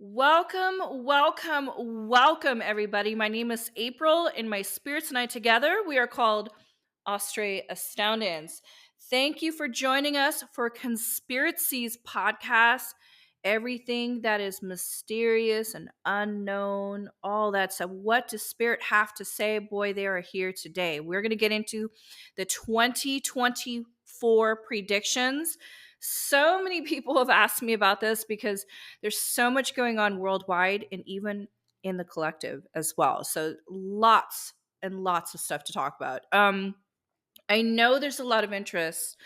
Welcome, everybody. My name is April, and my spirits and I together, we are called Ostre Astoundance. Thank you for joining us for Conspiritsees podcast. Everything that is mysterious and unknown, all that stuff. What does spirit have to say? Boy, they are here today. We're going to get into the 2024 predictions. So many people have asked me about this because there's so much going on worldwide and even in the collective as well. So lots and lots of stuff to talk about. I know there's a lot of interest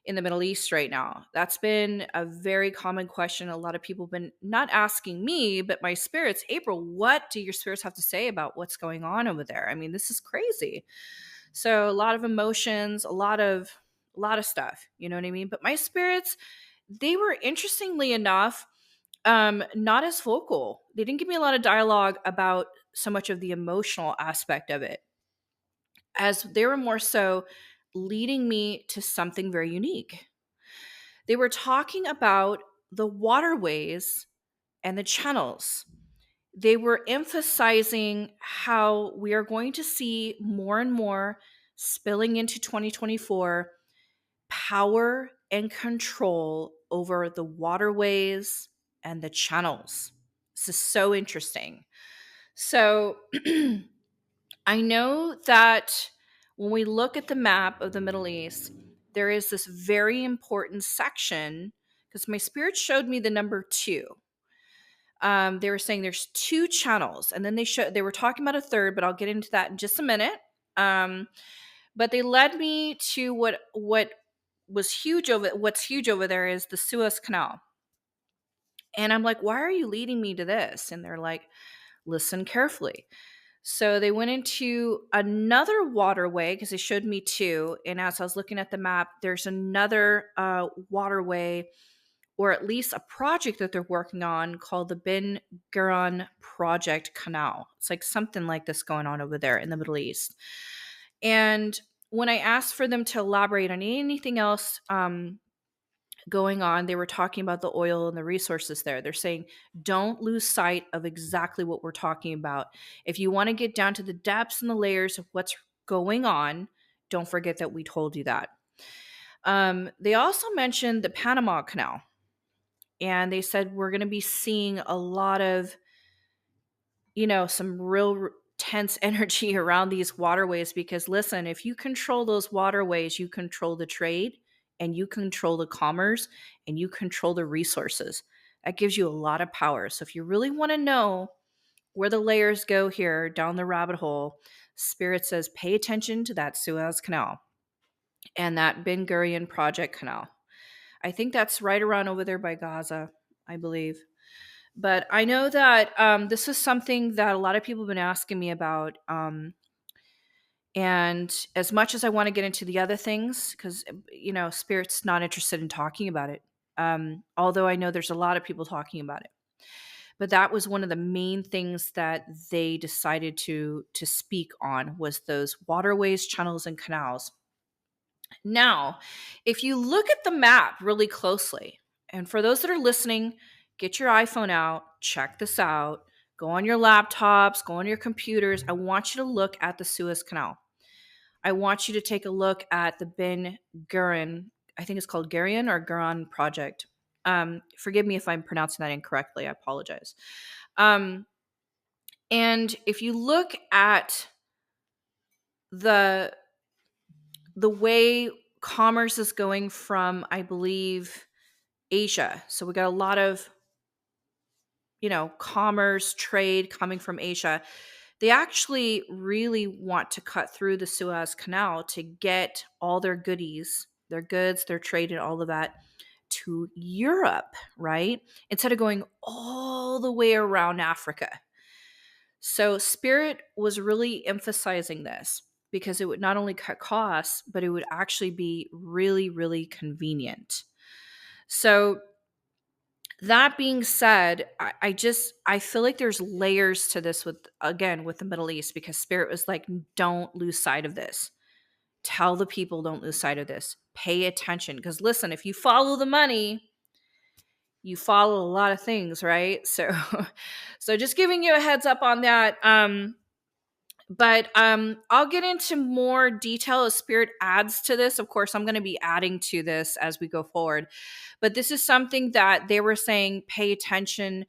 in the Middle East right now. That's been a very common question. A lot of people have been not asking me, but my spirits. April, what do your spirits have to say about what's going on over there? I mean, this is crazy. So a lot of emotions, a lot of stuff, you know what I mean? But my spirits, they were interestingly enough not as vocal. They didn't give me a lot of dialogue about so much of the emotional aspect of it, as they were more so leading me to something very unique. They were talking about the waterways and the channels. They were emphasizing how we are going to see more and more spilling into 2024 power and control over the waterways and the channels. This is so interesting. So I know that when we look at the map of the Middle East, there is this very important section because my spirit showed me the number two. They were saying there's two channels, and then they were talking about a third, but I'll get into that in just a minute. But they led me to what's huge over there is the Suez Canal. And I'm like, why are you leading me to this? And they're like, listen carefully. So they went into another waterway because they showed me two. And as I was looking at the map, there's another waterway, or at least a project that they're working on called the Ben Gurion Project Canal. It's like something like this going on over there in the Middle East. And when I asked for them to elaborate on anything else going on, they were talking about the oil and the resources there. They're saying, don't lose sight of exactly what we're talking about. If you want to get down to the depths and the layers of what's going on, don't forget that we told you that. They also mentioned the Panama Canal. And they said we're going to be seeing a lot of, some real tense energy around these waterways because listen, if you control those waterways, you control the trade and you control the commerce and you control the resources. That gives you a lot of power. So if you really want to know where the layers go here down the rabbit hole, Spirit says pay attention to that Suez Canal and that Ben Gurion Project Canal. I think that's right around over there by Gaza, I believe. But I know that this is something that a lot of people have been asking me about. And as much as I want to get into the other things, because, Spirit's not interested in talking about it. Although I know there's a lot of people talking about it. But that was one of the main things that they decided to speak on was those waterways, channels, and canals. Now, if you look at the map really closely, and for those that are listening, get your iPhone out, check this out, go on your laptops, go on your computers. I want you to look at the Suez Canal. I want you to take a look at the Ben Gurion, I think it's called Gurion or Gurion Project. Forgive me if I'm pronouncing that incorrectly. I apologize. And if you look at the way commerce is going from, I believe, Asia. So we got a lot of, commerce, trade coming from Asia. They actually really want to cut through the Suez Canal to get all their goodies, their goods, their trade, and all of that to Europe, right? Instead of going all the way around Africa. So Spirit was really emphasizing this because it would not only cut costs, but it would actually be really, really convenient. So that being said, I feel like there's layers to this with the Middle East because Spirit was like, don't lose sight of this. Tell the people don't lose sight of this. Pay attention. Because listen, if you follow the money, you follow a lot of things, right? So so just giving you a heads up on that. But I'll get into more detail as Spirit adds to this. Of course, I'm going to be adding to this as we go forward. But this is something that they were saying, pay attention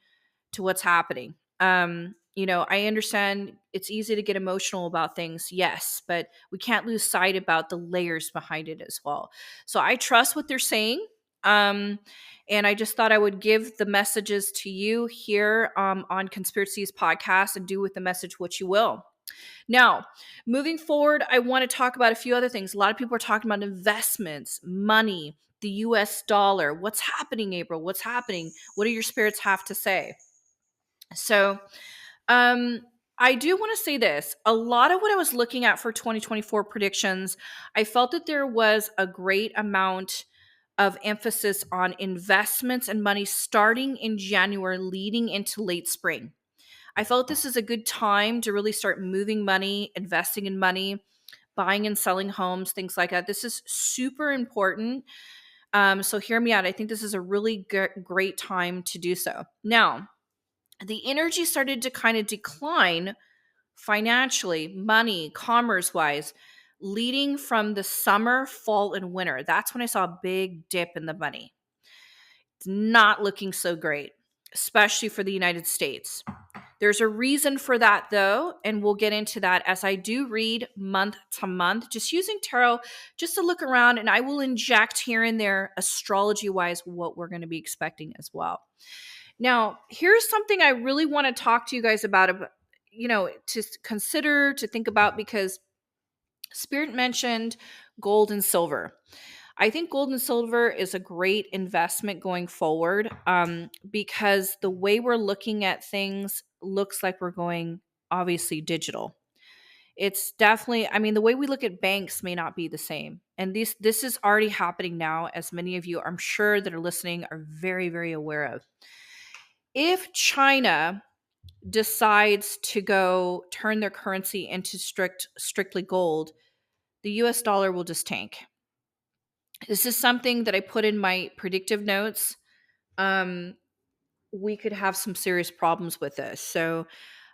to what's happening. I understand it's easy to get emotional about things, yes, but we can't lose sight about the layers behind it as well. So I trust what they're saying. And I just thought I would give the messages to you here on Conspiracies podcast, and do with the message what you will. Now, moving forward, I want to talk about a few other things. A lot of people are talking about investments, money, the US dollar. What's happening, April? What's happening? What do your spirits have to say? So, um, I do want to say this. A lot of what I was looking at for 2024 predictions, I felt that there was a great amount of emphasis on investments and money starting in January, leading into late spring. I felt this is a good time to really start moving money, investing in money, buying and selling homes, things like that. This is super important. So hear me out. I think this is a really great time to do so. Now, the energy started to kind of decline financially, money, commerce wise, leading from the summer, fall, and winter. That's when I saw a big dip in the money. It's not looking so great, especially for the United States. There's a reason for that, though, and we'll get into that as I do read month to month, just using tarot just to look around, and I will inject here and there, astrology-wise, what we're going to be expecting as well. Now, here's something I really want to talk to you guys about, to consider, to think about, because Spirit mentioned gold and silver. I think gold and silver is a great investment going forward, because the way we're looking at things looks like we're going obviously digital. It's definitely, I mean, the way we look at banks may not be the same. And this is already happening now, as many of you, I'm sure, that are listening are very, very aware of. If China decides to go turn their currency into strictly gold, the US dollar will just tank. This is something that I put in my predictive notes. We could have some serious problems with this. So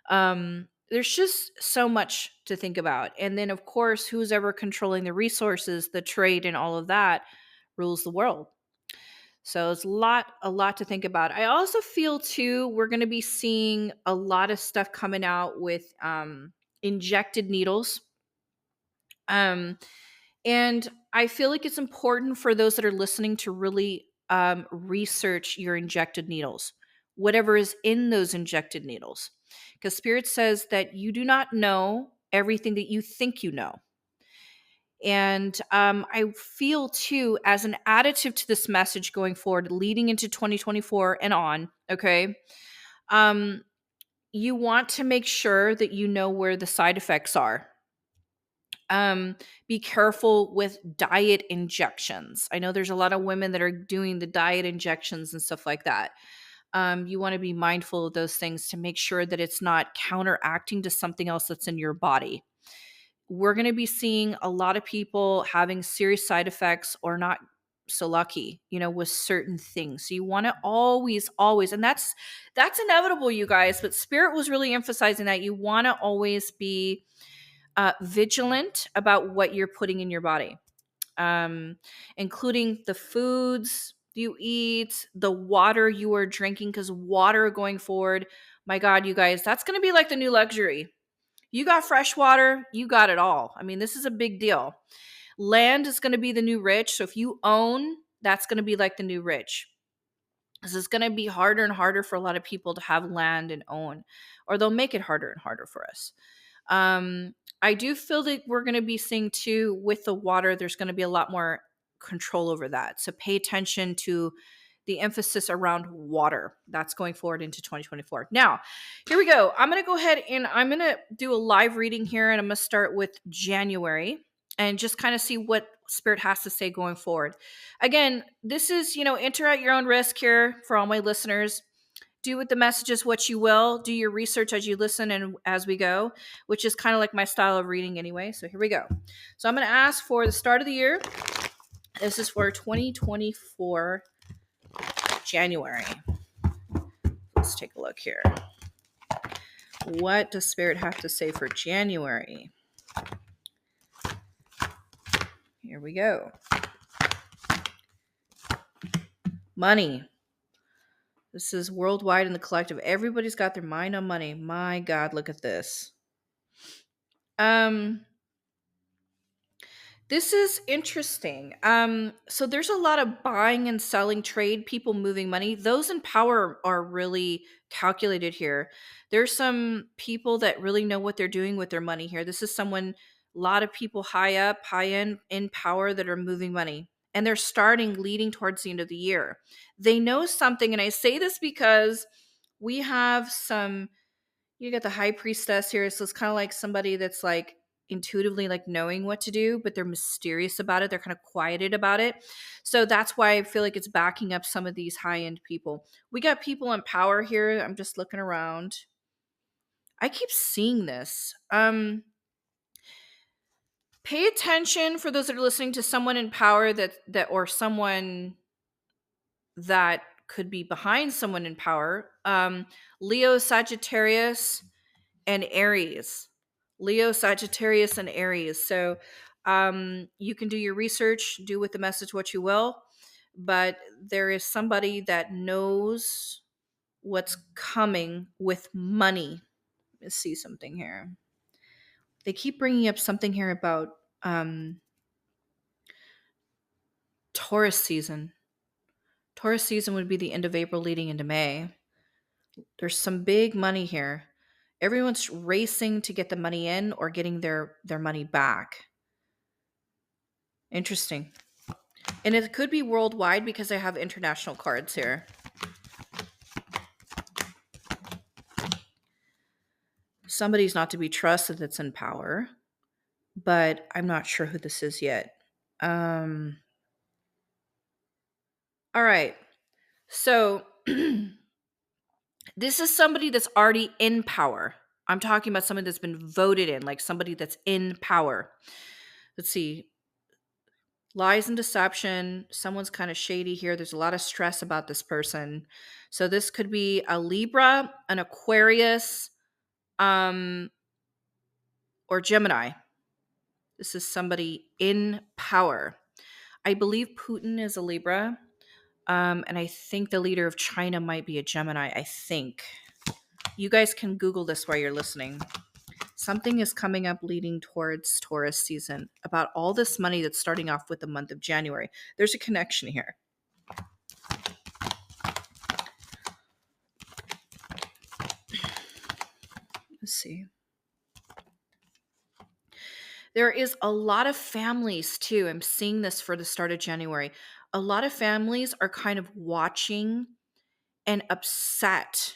there's just so much to think about. And then, of course, who's ever controlling the resources, the trade, and all of that rules the world. So it's a lot to think about. I also feel too, we're going to be seeing a lot of stuff coming out with injected needles. And I feel like it's important for those that are listening to really research your injected needles, whatever is in those injected needles. Because Spirit says that you do not know everything that you think you know. And I feel too, as an additive to this message going forward, leading into 2024 and on, okay, you want to make sure that you know where the side effects are. Be careful with diet injections. I know there's a lot of women that are doing the diet injections and stuff like that. You want to be mindful of those things to make sure that it's not counteracting to something else that's in your body. We're going to be seeing a lot of people having serious side effects or not so lucky, with certain things. So you want to always, and that's inevitable, you guys, but Spirit was really emphasizing that you want to always be vigilant about what you're putting in your body, including the foods you eat, the water you are drinking, because water going forward, my God, you guys, that's going to be like the new luxury. You got fresh water, you got it all. I mean, this is a big deal. Land is going to be the new rich. So if you own, that's going to be like the new rich. This is going to be harder and harder for a lot of people to have land and own, or they'll make it harder and harder for us. I do feel that we're going to be seeing too, with the water, there's going to be a lot more control over that. So pay attention to the emphasis around water. That's going forward into 2024. Now, here we go. I'm going to go ahead and I'm going to do a live reading here, and I'm going to start with January and just kind of see what Spirit has to say going forward. Again, this is, enter at your own risk here for all my listeners. Do with the messages what you will. Do your research as you listen and as we go, which is kind of like my style of reading anyway. So here we go. So I'm going to ask for the start of the year. This is for 2024 January. Let's take a look here. What does Spirit have to say for January? Here we go. Money. This is worldwide in the collective. Everybody's got their mind on money. My God, look at this. This is interesting. So there's a lot of buying and selling trade, people moving money. Those in power are really calculated here. There's some people that really know what they're doing with their money here. This is someone, a lot of people high up, high in power that are moving money. And they're starting leading towards the end of the year. They know something. And I say this because we have some, you got the high priestess here. So it's kind of like somebody that's like intuitively like knowing what to do, but they're mysterious about it. They're kind of quieted about it. So that's why I feel like it's backing up some of these high-end people. We got people in power here. I'm just looking around. I keep seeing this. Pay attention for those that are listening to someone in power that or someone that could be behind someone in power. Leo, Sagittarius, and Aries. Leo, Sagittarius, and Aries. So you can do your research, do with the message what you will, but there is somebody that knows what's coming with money. Let's see something here. They keep bringing up something here about Taurus season. Taurus season would be the end of April leading into May. There's some big money here. Everyone's racing to get the money in or getting their money back. Interesting. And it could be worldwide because I have international cards here. Somebody's not to be trusted that's in power, but I'm not sure who this is yet. All right. So this is somebody that's already in power. I'm talking about somebody that's been voted in, like somebody that's in power. Let's see. Lies and deception. Someone's kind of shady here. There's a lot of stress about this person. So this could be a Libra, an Aquarius, or Gemini. This is somebody in power. I believe Putin is a Libra. And I think the leader of China might be a Gemini. I think. You guys can Google this while you're listening. Something is coming up leading towards Taurus season about all this money that's starting off with the month of January. There's a connection here. Let's see. There is a lot of families too. I'm seeing this for the start of January. A lot of families are kind of watching and upset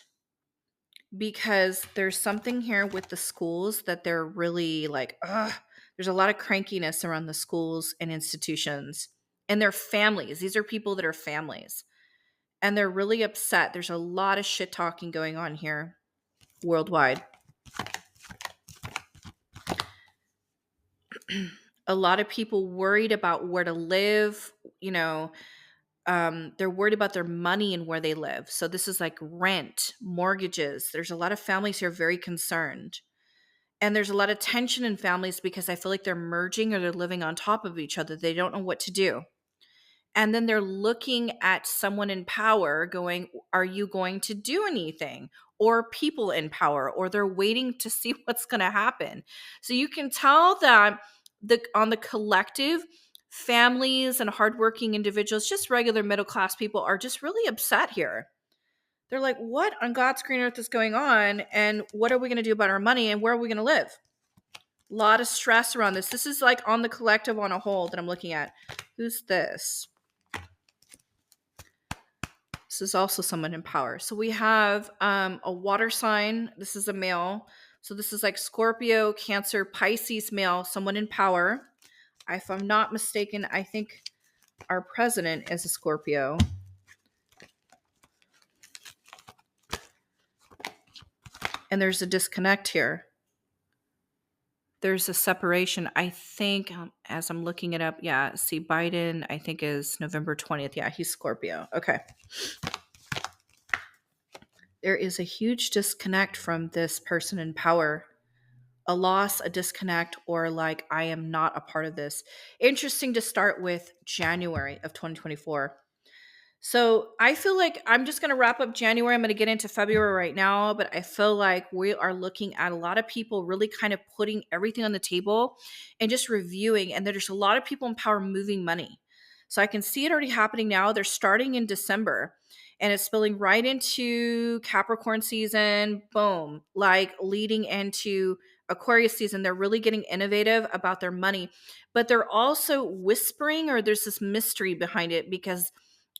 because there's something here with the schools that they're really like, ugh. There's a lot of crankiness around the schools and institutions and their families. These are people that are families and they're really upset. There's a lot of shit talking going on here worldwide. A lot of people worried about where to live, they're worried about their money and where they live. So this is like rent, mortgages. There's a lot of families who are very concerned. And there's a lot of tension in families because I feel like they're merging or they're living on top of each other. They don't know what to do. And then they're looking at someone in power going, are you going to do anything? Or people in power, or they're waiting to see what's going to happen. So you can tell that on the collective, families and hardworking individuals, just regular middle class people, are just really upset here. They're like, what on God's green earth is going on? And what are we going to do about our money? And where are we going to live? A lot of stress around this. This is like on the collective on a whole that I'm looking at. Who's this? This is also someone in power. So we have a water sign. This is a male. So this is like Scorpio, Cancer, Pisces male, someone in power. If I'm not mistaken, I think our president is a Scorpio. And there's a disconnect here. There's a separation. I think, as I'm looking it up, see, Biden, I think is November 20th. Yeah, he's Scorpio. Okay. there is a huge disconnect from this person in power. A loss, a disconnect, or like, I am not a part of this. Interesting to start with January of 2024. So I feel like I'm just going to wrap up January. I'm going to get into February right now, but I feel like we are looking at a lot of people really kind of putting everything on the table and just reviewing. And there's a lot of people in power moving money. So I can see it already happening now. They're starting in December and it's spilling right into Capricorn season. Boom, like leading into Aquarius season. They're really getting innovative about their money, but they're also whispering, or there's this mystery behind it because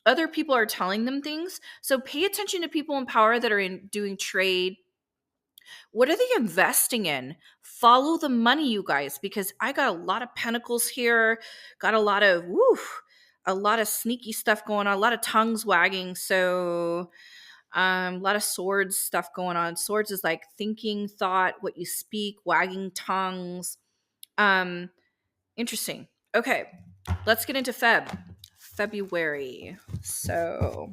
other people are telling them things. So pay attention to people in power that are in doing trade. What are they investing in? Follow the money, you guys, because I got a lot of pentacles here, got a lot of sneaky stuff going on, a lot of tongues wagging. So a lot of swords stuff going on. Swords is like thinking, thought, what you speak, wagging tongues. Um, Interesting. Okay, let's get into February. So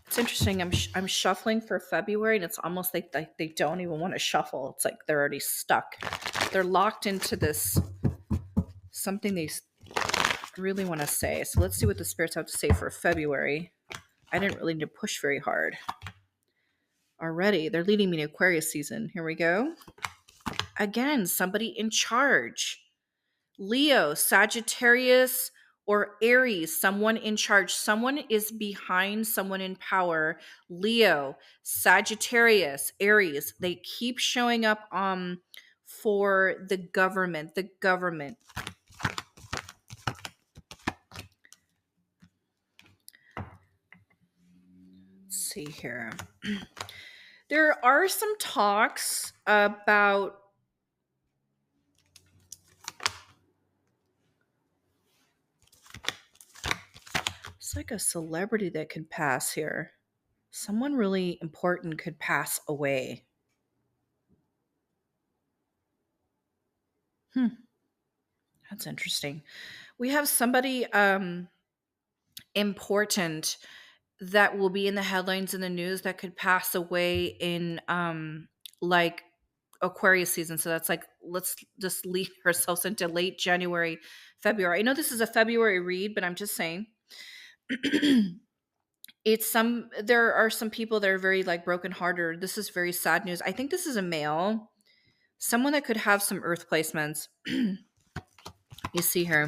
it's interesting. I'm shuffling for February, and it's almost like they don't even want to shuffle. It's like they're already stuck. They're locked into this something they really want to say. So let's see what the spirits have to say for February. I didn't really need to push very hard. Already, they're leading me to Aquarius season. Here we go. Again, somebody in charge. Leo, Sagittarius, or Aries, someone in charge. Someone is behind someone in power. Leo, Sagittarius, Aries, they keep showing up for the government. The government. Let's see here. There are some talks about it's like a celebrity that could pass here. Someone really important could pass away. That's interesting. We have somebody important that will be in the headlines in the news that could pass away in like Aquarius season. So that's like, let's just lead ourselves into late January, February. I know this is a February read, but I'm just saying. There are some people that are very like brokenhearted. This is very sad news. I think this is a male, someone that could have some earth placements. You see her.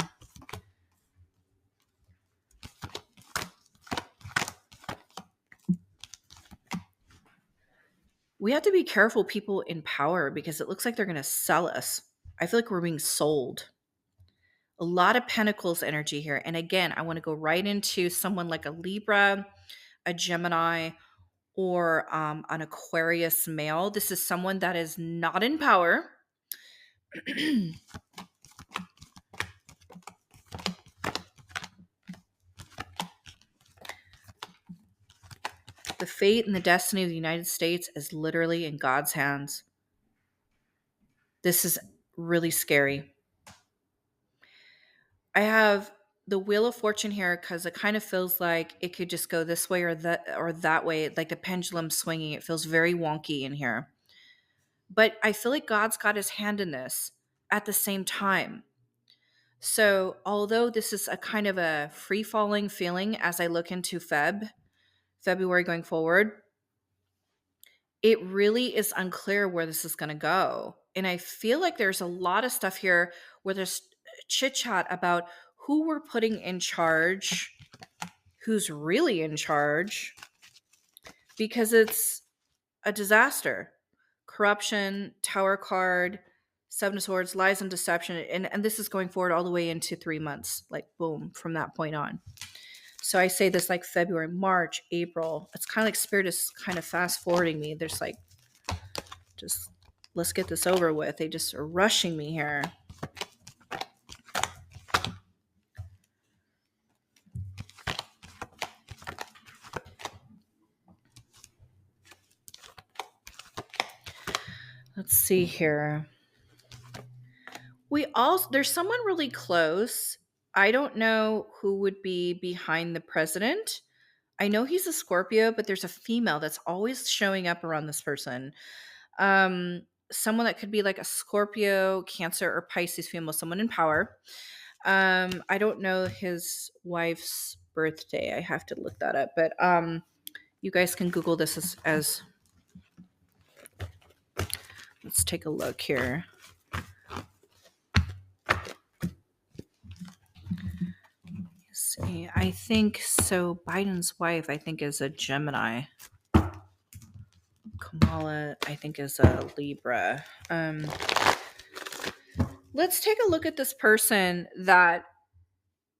We have to be careful, people in power, because it looks like they're going to sell us. I feel like we're being sold. A lot of pentacles energy here. And again, I want to go right into someone like a Libra, a Gemini, or an Aquarius male. This is someone that is not in power. The fate and the destiny of the United States is literally in God's hands. This is really scary. I have the Wheel of Fortune here because it kind of feels like it could just go this way or that way, like the pendulum swinging. It feels very wonky in here. But I feel like God's got his hand in this at the same time. So although this is a kind of a free-falling feeling as I look into February going forward, it really is unclear where this is going to go. And I feel like there's a lot of stuff here where there's chit chat about who we're putting in charge, who's really in charge, because it's a disaster. Corruption, Tower card, Seven of Swords, lies and deception. And this is going forward all the way into 3 months, like boom, from that point on. So I say this like February, March, April. It's kind of like Spirit is kind of fast forwarding me. There's like, just let's get this over with. They just are rushing me here. Let's see here. We also there's someone really close. I don't know who would be behind the president. I know he's a Scorpio, but there's a female that's always showing up around this person. Someone that could be like a Scorpio, Cancer, or Pisces female, someone in power. I don't know his wife's birthday. I have to look that up, but you guys can Google this as let's take a look here. Let's see, I think so. Biden's wife, I think, is a Gemini. Kamala, I think, is a Libra. Let's take a look at this person that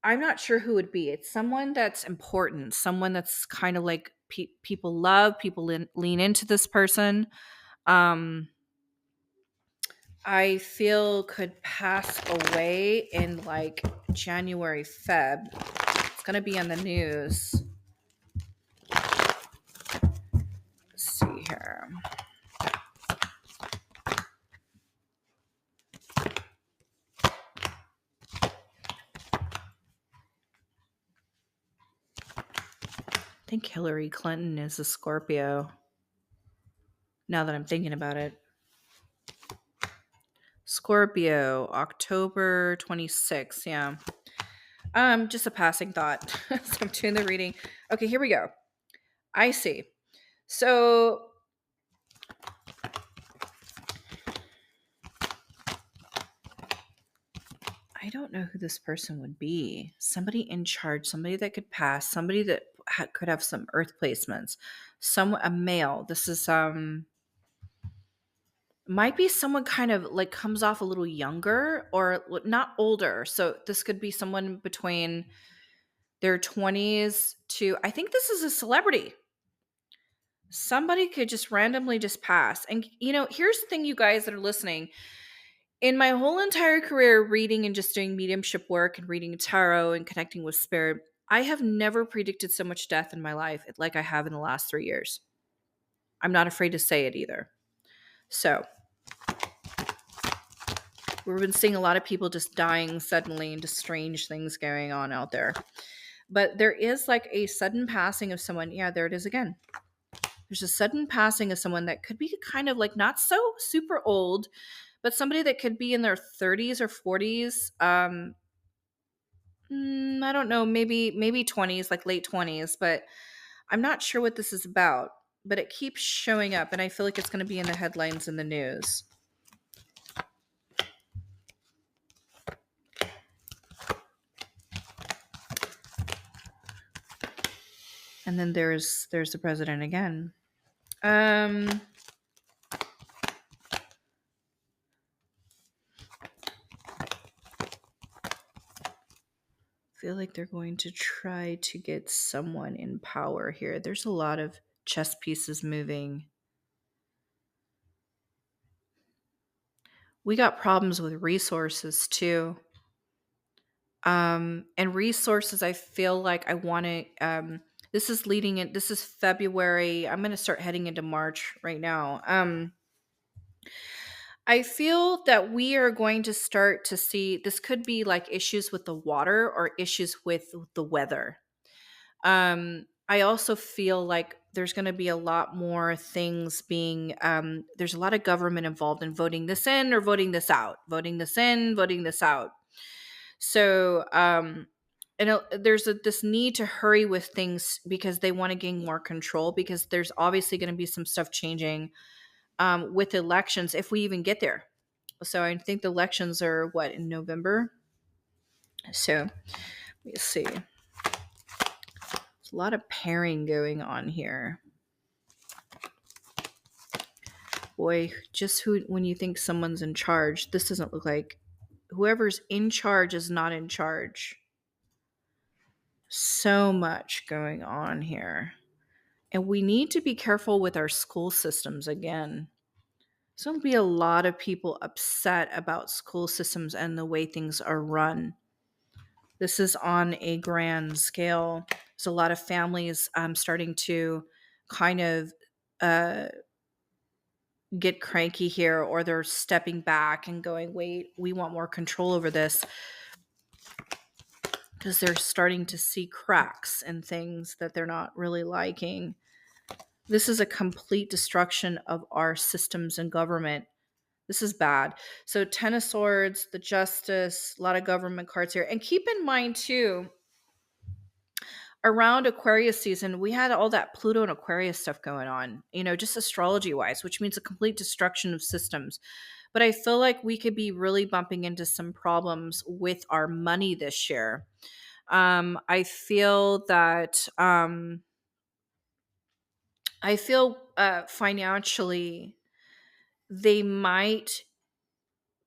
I'm not sure who it would be. It's someone that's important, someone that's kind of like people love, people lean into this person. I feel could pass away in like January, Feb. It's going to be on the news. Let's see here. I think Hillary Clinton is a Scorpio. Now that I'm thinking about it. Scorpio, October 26th. Yeah. Just a passing thought. So I'm doing the reading. Okay, here we go. I see. So I don't know who this person would be. Somebody in charge, somebody that could pass, somebody that could have some earth placements. A male. This is might be someone kind of like comes off a little younger or not older. So this could be someone between their 20s to, I think this is a celebrity. Somebody could just randomly just pass. And here's the thing, you guys that are listening. In my whole entire career reading and just doing mediumship work and reading tarot and connecting with spirit, I have never predicted so much death in my life like I have in the last 3 years. I'm not afraid to say it either. So we've been seeing a lot of people just dying suddenly and just strange things going on out there. But there is like a sudden passing of someone. Yeah, there it is again. There's a sudden passing of someone that could be kind of like not so super old, but somebody that could be in their 30s or 40s. I don't know, maybe 20s, like late 20s, but I'm not sure what this is about. But it keeps showing up, and I feel like it's going to be in the headlines in the news. And then there's the president again. I feel like they're going to try to get someone in power here. There's a lot of chess pieces moving. We got problems with resources too. And resources, I feel like I want to, this is this is February. I'm going to start heading into March right now. I feel that we are going to start to see, this could be like issues with the water or issues with the weather. I also feel like there's going to be a lot more things being, there's a lot of government involved in voting this in or voting this out, voting this in, voting this out. So, and there's this need to hurry with things because they want to gain more control, because there's obviously going to be some stuff changing with elections if we even get there. So I think the elections are in November. So let me see. There's a lot of pairing going on here. Boy, just when you think someone's in charge, this doesn't look like whoever's in charge is not in charge. So much going on here. And we need to be careful with our school systems again. There's going to be a lot of people upset about school systems and the way things are run. This is on a grand scale. There's a lot of families starting to kind of get cranky here, or they're stepping back and going, wait, we want more control over this, because they're starting to see cracks and things that they're not really liking. This is a complete destruction of our systems and government. This is bad. So, Ten of Swords, the Justice, a lot of government cards here. And keep in mind, too, around Aquarius season, we had all that Pluto and Aquarius stuff going on, just astrology wise, which means a complete destruction of systems. But I feel like we could be really bumping into some problems with our money this year. I feel that financially they might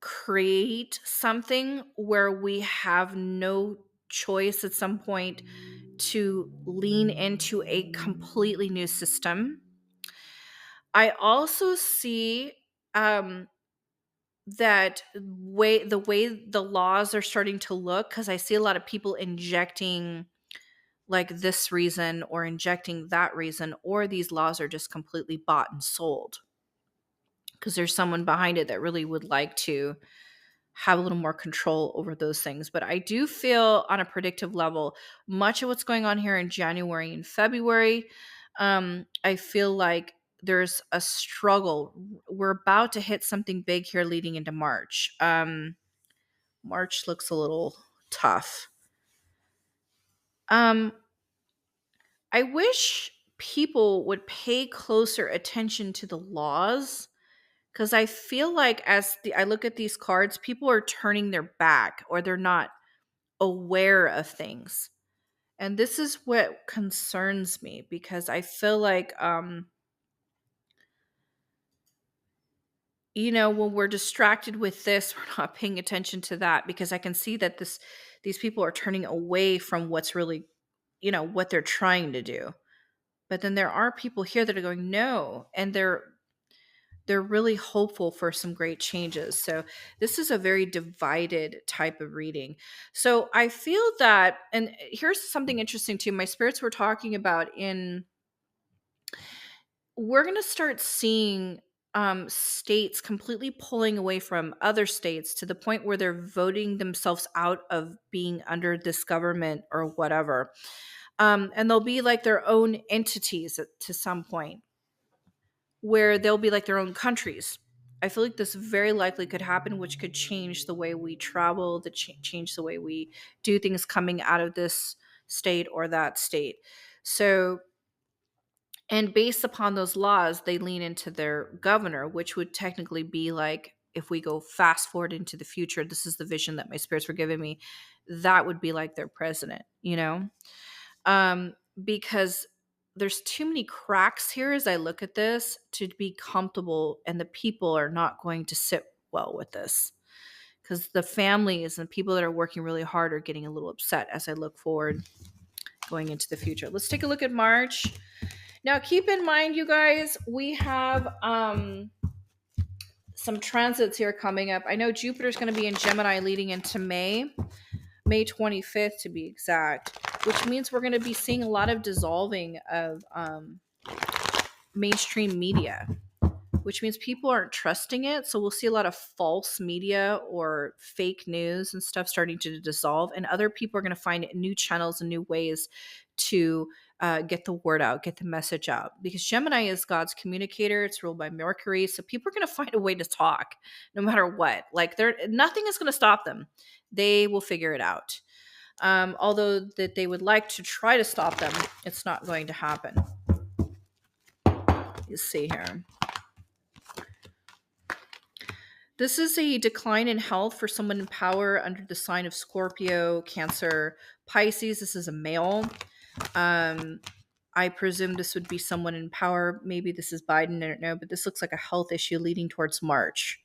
create something where we have no choice at some point to lean into a completely new system. I also see that the way the laws are starting to look, because I see a lot of people injecting like this reason or injecting that reason, or these laws are just completely bought and sold because there's someone behind it that really would like to have a little more control over those things. But I do feel on a predictive level, much of what's going on here in January and February, I feel like there's a struggle. We're about to hit something big here leading into March. March looks a little tough. Um, I wish people would pay closer attention to the laws, because I feel like I look at these cards, people are turning their back or they're not aware of things. And this is what concerns me, because I feel like when we're distracted with this, we're not paying attention to that, because I can see that these people are turning away from what's really, what they're trying to do. But then there are people here that are going no, and they're really hopeful for some great changes. So this is a very divided type of reading. So I feel that, and here's something interesting too. My spirits were talking about we're going to start seeing states completely pulling away from other states to the point where they're voting themselves out of being under this government or whatever. And they'll be like their own entities to some point, where they'll be like their own countries. I feel like this very likely could happen, which could change the way we travel, change the way we do things coming out of this state or that state. So, and based upon those laws, they lean into their governor, which would technically be like, if we go fast forward into the future, this is the vision that my spirits were giving me, that would be like their president. Because there's too many cracks here as I look at this to be comfortable, and the people are not going to sit well with this, because the families and people that are working really hard are getting a little upset as I look forward going into the future. Let's take a look at March. Now, keep in mind, you guys, we have some transits here coming up. I know Jupiter's going to be in Gemini leading into May 25th to be exact, which means we're going to be seeing a lot of dissolving of mainstream media, which means people aren't trusting it. So we'll see a lot of false media or fake news and stuff starting to dissolve, and other people are going to find new channels and new ways to get the word out, get the message out, because Gemini is God's communicator. It's ruled by Mercury. So people are going to find a way to talk no matter what. Like nothing is going to stop them. They will figure it out. Although that they would like to try to stop them, it's not going to happen. You see here. This is a decline in health for someone in power under the sign of Scorpio, Cancer, Pisces. This is a male. I presume this would be someone in power. Maybe this is Biden. I don't know. But this looks like a health issue leading towards March.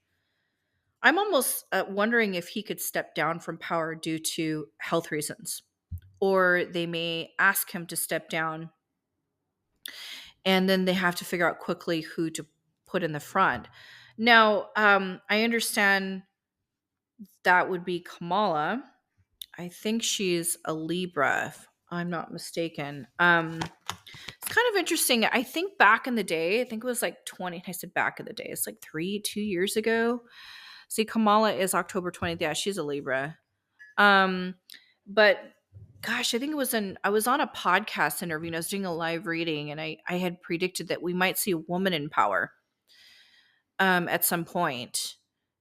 I'm almost wondering if he could step down from power due to health reasons. Or they may ask him to step down, and then they have to figure out quickly who to put in the front. Now, I understand that would be Kamala. I think she's a Libra, if I'm not mistaken. It's kind of interesting. I think back in the day, I think it was like 20, I said back in the day, it's like 2 years ago. See, Kamala is October 20th. Yeah, she's a Libra. Um, but gosh, I think I was on a podcast interview and I was doing a live reading, and I had predicted that we might see a woman in power at some point.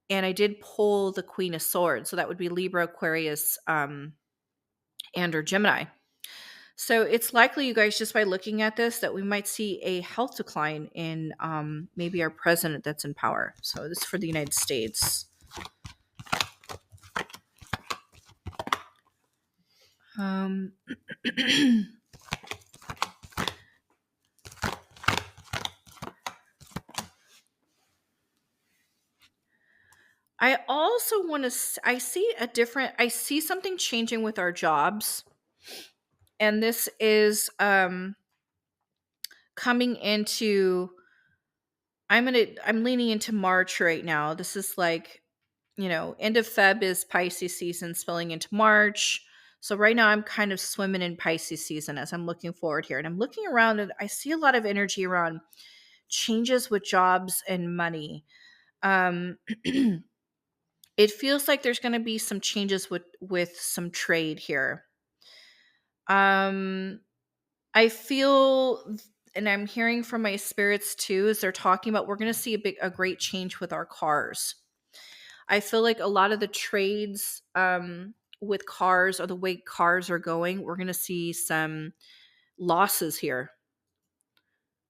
And I did pull the Queen of Swords. So that would be Libra, Aquarius, and or Gemini. So it's likely, you guys, just by looking at this, that we might see a health decline in maybe our president that's in power. So this is for the United States. Um, I also want to, I see something changing with our jobs. And this is coming into, I'm leaning into March right now. This is like, end of Feb is Pisces season spilling into March. So right now I'm kind of swimming in Pisces season as I'm looking forward here. And I'm looking around and I see a lot of energy around changes with jobs and money. Um, it feels like there's going to be some changes with some trade here. Um, I feel, and I'm hearing from my spirits too, is they're talking about we're going to see a great change with our cars. I feel like a lot of the trades with cars, or the way cars are going, we're going to see some losses here.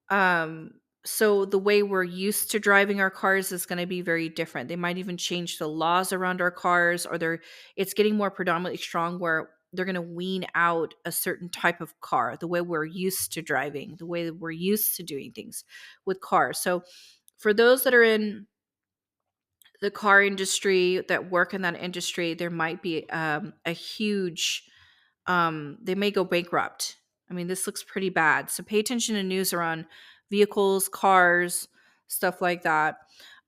So the way we're used to driving our cars is going to be very different. They might even change the laws around our cars, or it's getting more predominantly strong where they're going to wean out a certain type of car, the way we're used to driving, the way that we're used to doing things with cars. So for those that are in the car industry, that work in that industry, there might be a huge, they may go bankrupt. I mean, this looks pretty bad. So pay attention to news around vehicles, cars, stuff like that.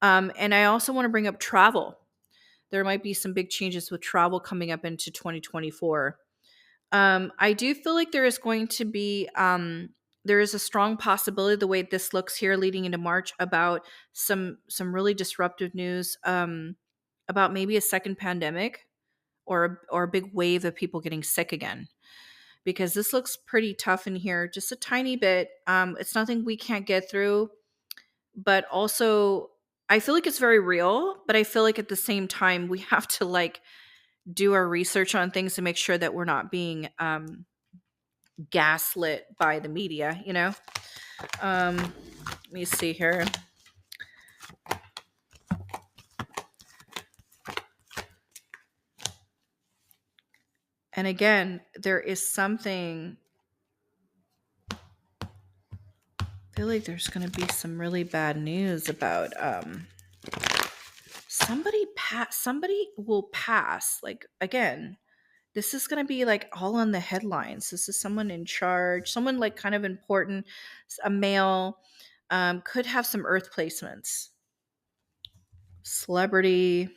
And I also want to bring up travel. There might be some big changes with travel coming up into 2024. I do feel like there is going to be there is a strong possibility, the way this looks here leading into March, about some really disruptive news about maybe a second pandemic, or a big wave of people getting sick again, because this looks pretty tough in here, just a tiny bit. It's nothing we can't get through, but also I feel like it's very real, but I feel like at the same time we have to like do our research on things to make sure that we're not being gaslit by the media, let me see here. And again, there is something, I feel like there's going to be some really bad news about somebody will pass, like, again, this is going to be like all on the headlines. This is someone in charge, someone like kind of important, a male, could have some earth placements, celebrity.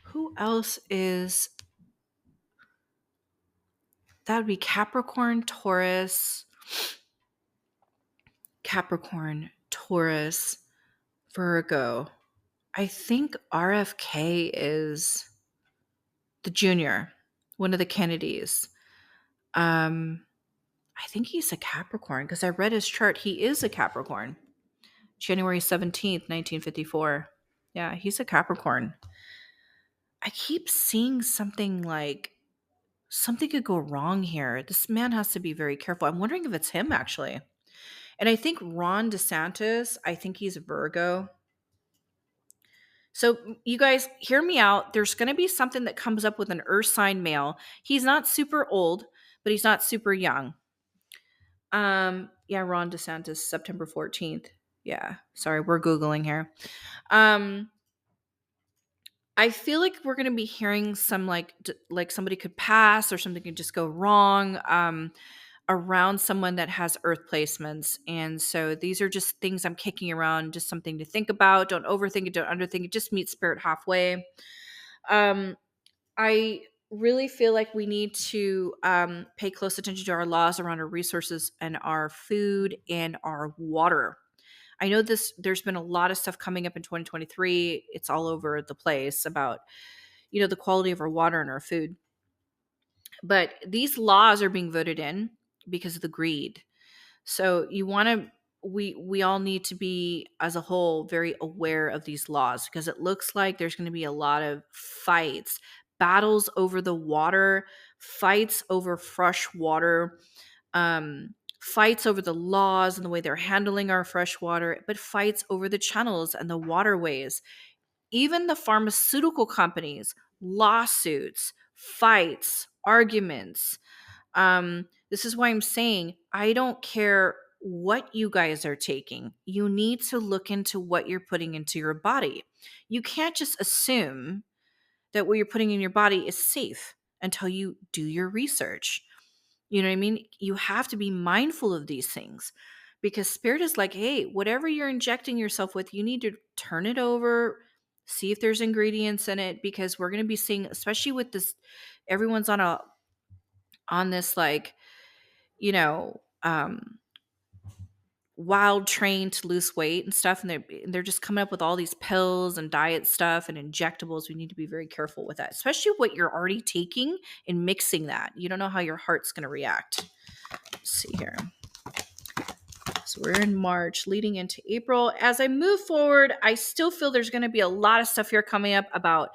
Who else is, that would be Capricorn, Taurus, Virgo. I think RFK is the junior, one of the Kennedys. I think he's a Capricorn because I read his chart. He is a Capricorn. January 17th, 1954. Yeah, he's a Capricorn. I keep seeing something like something could go wrong here. This man has to be very careful. I'm wondering if it's him actually. And I think Ron DeSantis, I think he's a Virgo. So you guys hear me out. There's going to be something that comes up with an earth sign male. He's not super old, but he's not super young. Yeah, Ron DeSantis, September 14th. Yeah, sorry, we're Googling here. I feel like we're going to be hearing some like somebody could pass or something could just go wrong. around someone that has earth placements. And so these are just things I'm kicking around, just something to think about. Don't overthink it, don't underthink it, just meet spirit halfway. Um, I really feel like we need to pay close attention to our laws around our resources and our food and our water. I know there's been a lot of stuff coming up in 2023. It's all over the place about, the quality of our water and our food. But these laws are being voted in because of the greed. So you want to we all need to be as a whole very aware of these laws, because it looks like there's going to be a lot of fights, battles over the water, fights over fresh water, fights over the laws and the way they're handling our fresh water, but fights over the channels and the waterways. Even the pharmaceutical companies, lawsuits, fights, arguments. This is why I'm saying I don't care what you guys are taking. You need to look into what you're putting into your body. You can't just assume that what you're putting in your body is safe until you do your research. You know what I mean? You have to be mindful of these things, because spirit is like, hey, whatever you're injecting yourself with, you need to turn it over, see if there's ingredients in it, because we're going to be seeing, especially with this, everyone's on this, like, you know, wild train to lose weight and stuff, and they're just coming up with all these pills and diet stuff and injectables. We need to be very careful with that, especially what you're already taking and mixing that. You don't know how your heart's going to react. Let's see here. So we're in March leading into April. As I move forward, I still feel there's going to be a lot of stuff here coming up about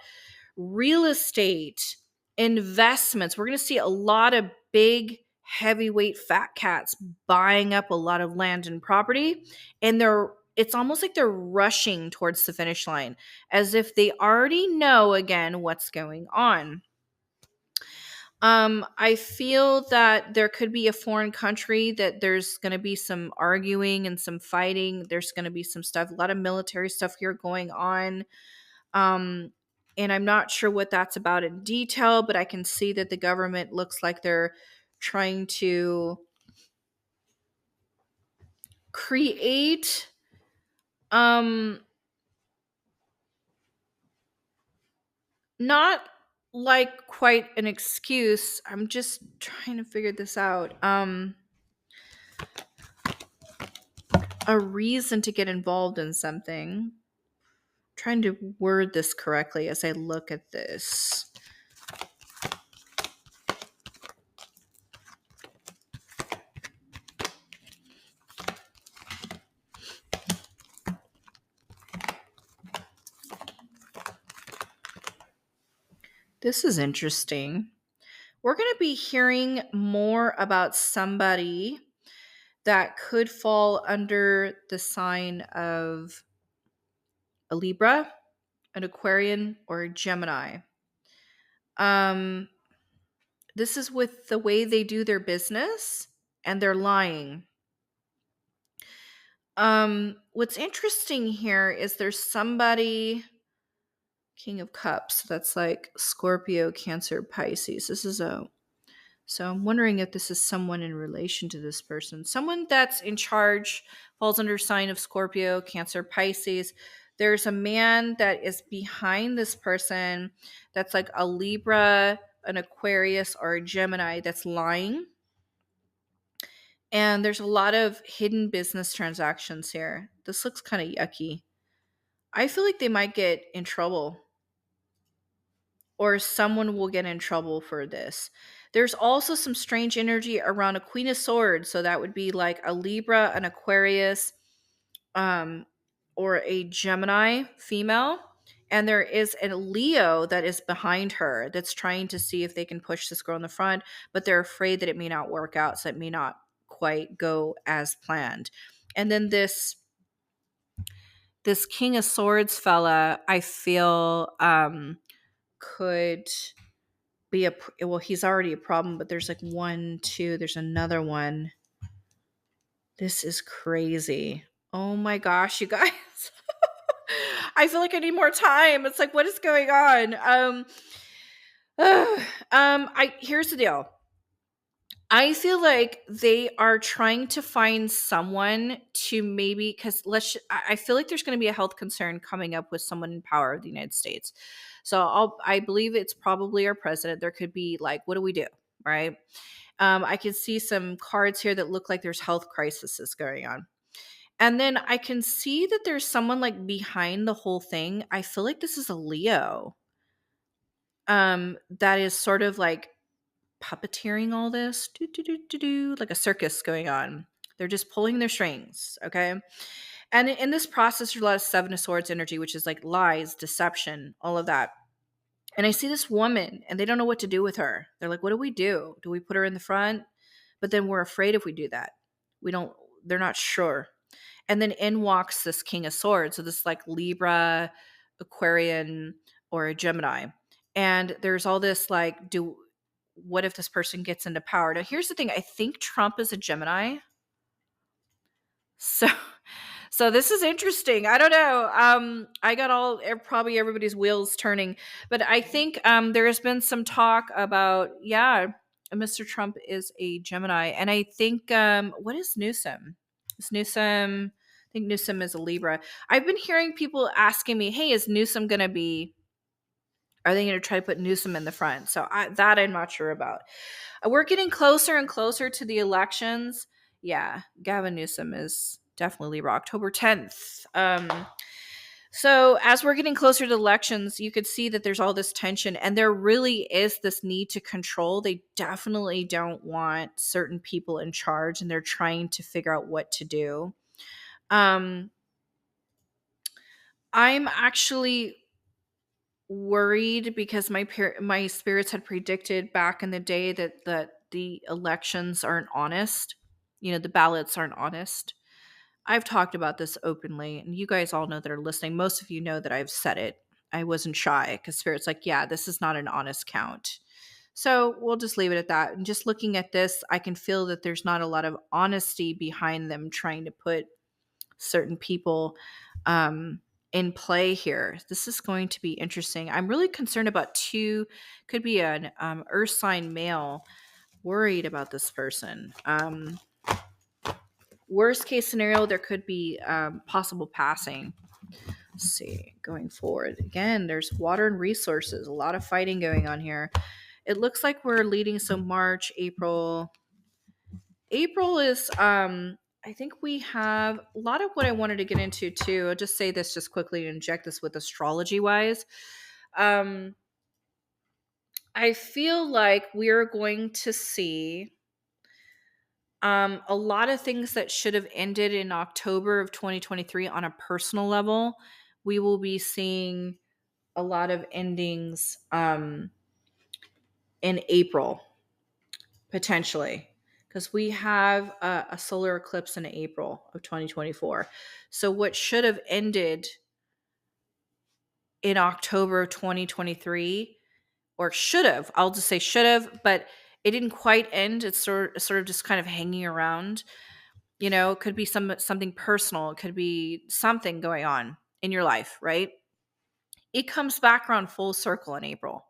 real estate, investments. We're going to see a lot of big, heavyweight fat cats buying up a lot of land and property. And it's almost like they're rushing towards the finish line, as if they already know, again, what's going on. I feel that there could be a foreign country that there's going to be some arguing and some fighting. There's going to be some stuff, a lot of military stuff here going on. And I'm not sure what that's about in detail, but I can see that the government looks like they're trying to create not like quite an excuse. I'm just trying to figure this out. A reason to get involved in something. Trying to word this correctly as I look at this. This is interesting. We're going to be hearing more about somebody that could fall under the sign of a Libra, an Aquarian, or a Gemini. This is with the way they do their business, and they're lying. What's interesting here is there's somebody, King of Cups, that's like Scorpio, Cancer, Pisces. So I'm wondering if this is someone in relation to this person. Someone that's in charge, falls under sign of Scorpio, Cancer, Pisces. There's a man that is behind this person that's like a Libra, an Aquarius, or a Gemini that's lying. And there's a lot of hidden business transactions here. This looks kind of yucky. I feel like they might get in trouble, or someone will get in trouble for this. There's also some strange energy around a Queen of Swords. So that would be like a Libra, an Aquarius, or a Gemini female. And there is a Leo that is behind her that's trying to see if they can push this girl in the front, but they're afraid that it may not work out. So it may not quite go as planned. And then this King of Swords fella, I feel could be he's already a problem, but there's like one, two, there's another one. This is crazy. Oh my gosh, you guys. I feel like I need more time. It's like, what is going on? Here's the deal. I feel like they are trying to find someone to maybe, because I feel like there's going to be a health concern coming up with someone in power of the United States. So I believe it's probably our president. There could be like, what do we do? Right. I can see some cards here that look like there's health crises going on. And then I can see that there's someone like behind the whole thing. I feel like this is a Leo. That is sort of like puppeteering all this, like a circus going on. They're just pulling their strings, okay? And in this process, there's a lot of Seven of Swords energy, which is like lies, deception, all of that. And I see this woman, and they don't know what to do with her. They're like, "What do we do? Do we put her in the front?" But then we're afraid if we do that, we don't. They're not sure. And then in walks this King of Swords, so this like Libra, Aquarian, or a Gemini. And there's all this like, what if this person gets into power? Now, here's the thing. I think Trump is a Gemini. So so this is interesting. I don't know. I got probably everybody's wheels turning, but I think there has been some talk about, yeah, Mr. Trump is a Gemini, and I think what is Newsom? Is Newsom? I think Newsom is a Libra. I've been hearing people asking me, "Hey, is Newsom going to be? Are they going to try to put Newsom in the front?" So that I'm not sure about. We're getting closer and closer to the elections. Yeah, Gavin Newsom is definitely Libra, October 10th. So as we're getting closer to elections, you could see that there's all this tension, and there really is this need to control. They definitely don't want certain people in charge, and they're trying to figure out what to do. Um, I'm actually worried because my spirits had predicted back in the day that the elections aren't honest. The ballots aren't honest. I've talked about this openly, and you guys all know that are listening. Most of you know that I've said it. I wasn't shy because spirit's like, yeah, this is not an honest count. So we'll just leave it at that. And just looking at this, I can feel that there's not a lot of honesty behind them trying to put certain people in play here. This is going to be interesting. I'm really concerned about could be an earth sign male, worried about this person. Worst case scenario, there could be possible passing. Let's see, going forward. Again, there's water and resources, a lot of fighting going on here. It looks like we're leading, so March, April. April is I think we have a lot of what I wanted to get into too. I'll just say this just quickly to inject this with astrology wise. I feel like we're going to see a lot of things that should have ended in October of 2023 on a personal level. We will be seeing a lot of endings in April, potentially, because we have a solar eclipse in April of 2024. So what should have ended in October of 2023, or should have, I'll just say should have, but it didn't quite end. It's sort of just kind of hanging around. It could be something personal. It could be something going on in your life, right? It comes back around full circle in April.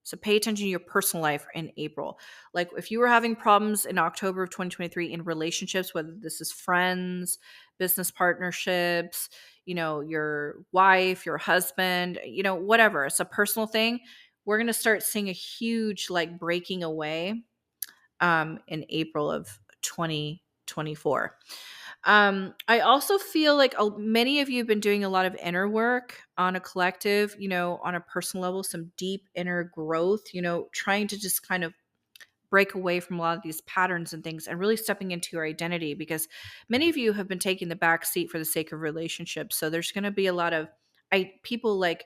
So pay attention to your personal life in April. Like if you were having problems in October of 2023 in relationships, whether this is friends, business partnerships, your wife, your husband, whatever, it's a personal thing. We're going to start seeing a huge like breaking away in April of 2024. I also feel like many of you have been doing a lot of inner work on a collective, on a personal level, some deep inner growth, trying to just kind of break away from a lot of these patterns and things and really stepping into your identity, because many of you have been taking the back seat for the sake of relationships. So there's going to be a lot of people like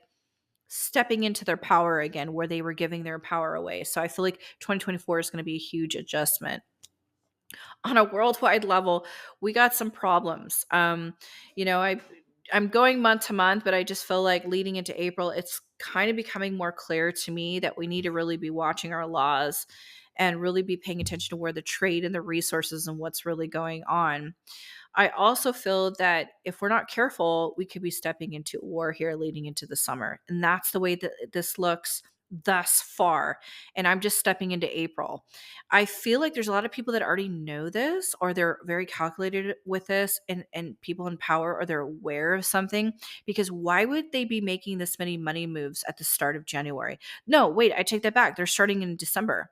stepping into their power again, where they were giving their power away. So I feel like 2024 is going to be a huge adjustment. On a worldwide level, we got some problems. I'm going month to month, but I just feel like leading into April, it's kind of becoming more clear to me that we need to really be watching our laws and really be paying attention to where the trade and the resources and what's really going on. I also feel that if we're not careful, we could be stepping into war here leading into the summer. And that's the way that this looks thus far, and I'm just stepping into April. I feel like there's a lot of people that already know this, or they're very calculated with this, and people in power, or they're aware of something, because why would they be making this many money moves at the start of January? No, wait, I take that back. They're starting in December.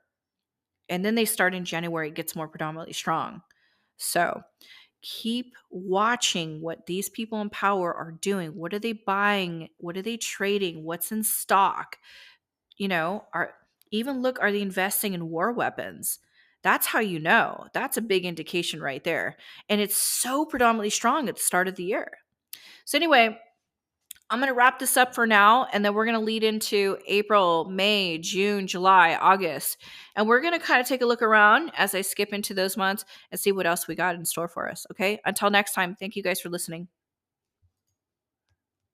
And then they start in January, it gets more predominantly strong. So keep watching what these people in power are doing. What are they buying? What are they trading? What's in stock? Are they investing in war weapons? That's how you know. That's a big indication right there. And it's so predominantly strong at the start of the year. So anyway, I'm going to wrap this up for now, and then we're going to lead into April, May, June, July, August. And we're going to kind of take a look around as I skip into those months and see what else we got in store for us. Okay. Until next time, thank you guys for listening.